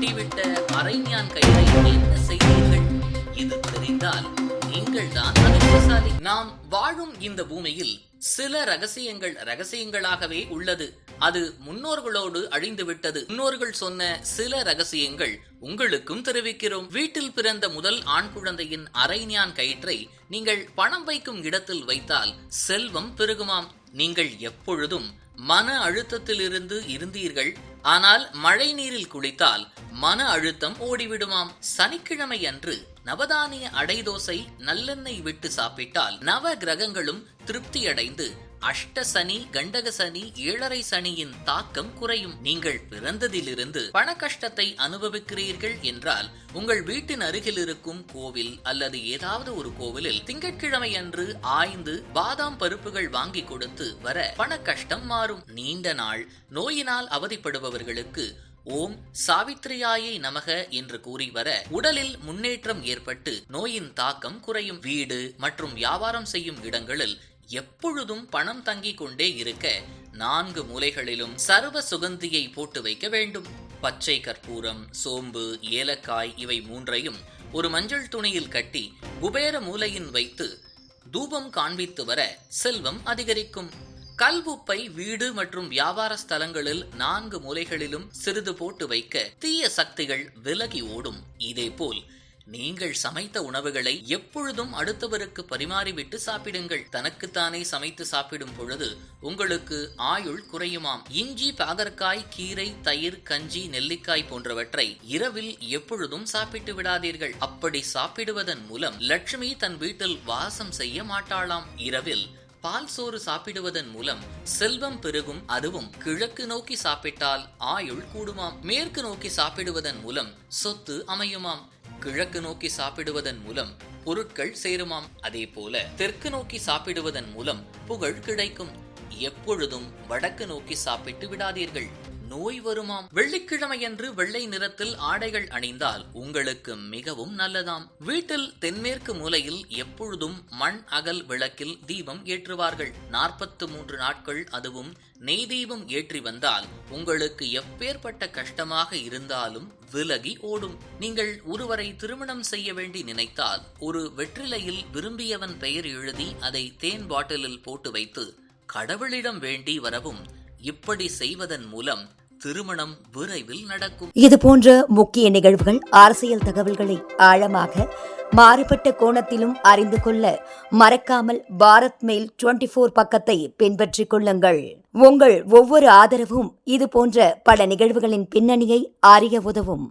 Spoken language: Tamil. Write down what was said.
கட்டிவிட்ட அரைஞான் கயிறை என்ன செய்தீர்கள்? இது தெரிந்தால் நீங்கள் தான் அதிர்ஷ்டசாலி. நாம் வாழும் இந்த பூமியில் சில ரகசியங்கள் ரகசியங்களாகவே உள்ளது. அது முன்னோர்களோடு அழிந்துவிட்டது. முன்னோர்கள் சொன்ன சில ரகசியங்கள் உங்களுக்கும் தெரிவிக்கிறோம். வீட்டில் பிறந்த முதல் ஆண் குழந்தையின் அரைஞான் கயிற்றை நீங்கள் பணம் வைக்கும் இடத்தில் வைத்தால் செல்வம் பெருகுமாம். நீங்கள் எப்பொழுதும் மன அழுத்தத்திலிருந்து இருந்தீர்கள், ஆனால் மழை நீரில் குளித்தால் மன அழுத்தம் ஓடிவிடுமாம். சனிக்கிழமை அன்று நவதானிய அடைதோசை நல்லெண்ணெய் விட்டு சாப்பிட்டால் நவ கிரகங்களும் திருப்தியடைந்து அஷ்ட சனி, கண்டக சனி, ஏழரை சனியின் தாக்கம் குறையும். நீங்கள் பிறந்ததிலிருந்து பண கஷ்டத்தை அனுபவிக்கிறீர்கள் என்றால் உங்கள் வீட்டின் அருகில் இருக்கும் கோவில் அல்லது ஏதாவது ஒரு கோவிலில் திங்கட்கிழமை அன்று ஆய்ந்து பாதாம் பருப்புகள் வாங்கி கொடுத்து வர பண கஷ்டம் மாறும். நீண்ட நாள் நோயினால் அவதிப்படுபவர்களுக்கு ஓம் சாவித்ரியாயை நமக என்று கூறி வர உடலில் முன்னேற்றம் ஏற்பட்டு நோயின் தாக்கம் குறையும். வீடு மற்றும் வியாபாரம் செய்யும் இடங்களில் எப்பொழுதும் பணம் தங்கிக் கொண்டே இருக்க 4 மூலைகளிலும் சர்வ சுகந்தியை போட்டு வைக்க வேண்டும். பச்சை கற்பூரம், சோம்பு, ஏலக்காய் இவை 3ஐயும் ஒரு மஞ்சள் துணியில் கட்டி குபேர மூலையின் வைத்து தூபம் காண்பித்து வர செல்வம் அதிகரிக்கும். கல்வுப்பை வீடு மற்றும் வியாபார ஸ்தலங்களில் 4 மூலைகளிலும் சிறிது போட்டு வைக்க தீய சக்திகள் விலகி ஓடும். இதேபோல் நீங்கள் சமைத்த உணவுகளை எப்பொழுதும் அடுத்தவருக்கு பரிமாறிவிட்டு சாப்பிடுங்கள். தனக்குத்தானே சமைத்து சாப்பிடும் பொழுது உங்களுக்கு ஆயுள் குறையுமாம். இஞ்சி, பாகற்காய், கீரை, தயிர், கஞ்சி, நெல்லிக்காய் போன்றவற்றை இரவில் எப்பொழுதும் சாப்பிட்டு விடாதீர்கள். அப்படி சாப்பிடுவதன் மூலம் லட்சுமி தன் வீட்டில் வாசம் செய்ய மாட்டாளாம். இரவில் பால் சோறு சாப்பிடுவதன் மூலம் செல்வம் பெருகும். அதுவும் கிழக்கு நோக்கி சாப்பிட்டால் ஆயுள் கூடுமாம். மேற்கு நோக்கி சாப்பிடுவதன் மூலம் சொத்து அமையுமாம். கிழக்கு நோக்கி சாப்பிடுவதன் மூலம் பொருட்கள் சேருமாம். அதே போல தெற்கு நோக்கி சாப்பிடுவதன் மூலம் புகழ் கிடைக்கும். எப்பொழுதும் வடக்கு நோக்கி சாப்பிட்டு விடாதீர்கள், நோய் வருமாம். வெள்ளிக்கிழமையன்று வெள்ளை நிறத்தில் ஆடைகள் அணிந்தால் உங்களுக்கு மிகவும் நல்லதாம். வீட்டில் தென்மேற்கு மூலையில் எப்பொழுதும் மண் அகல் விளக்கில் தீபம் ஏற்றுவார்கள். 43 நாட்கள் அதுவும் நெய் தீபம் ஏற்றி வந்தால் உங்களுக்கு எப்பேற்பட்ட கஷ்டமாக இருந்தாலும் விலகி ஓடும். நீங்கள் ஒருவரை திருமணம் செய்ய வேண்டி நினைத்தால் ஒரு வெற்றிலையில் விரும்பியவன் பெயர் எழுதி அதை தேன் பாட்டிலில் போட்டு வைத்து கடவுளிடம் வேண்டி வரவும். இப்படி செய்வதன் மூலம் திருமணம் விரைவில் நடக்கும். இது போன்ற முக்கிய நிகழ்வுகள், அரசியல் தகவல்களை ஆழமாக மாறுபட்ட கோணத்திலும் அறிந்து கொள்ள மறக்காமல் பாரத் மெயில் 24 பக்கத்தை பின்பற்றிக் கொள்ளுங்கள். உங்கள் ஒவ்வொரு ஆதரவும் இது போன்ற பல நிகழ்வுகளின் பின்னணியை அறிய உதவும்.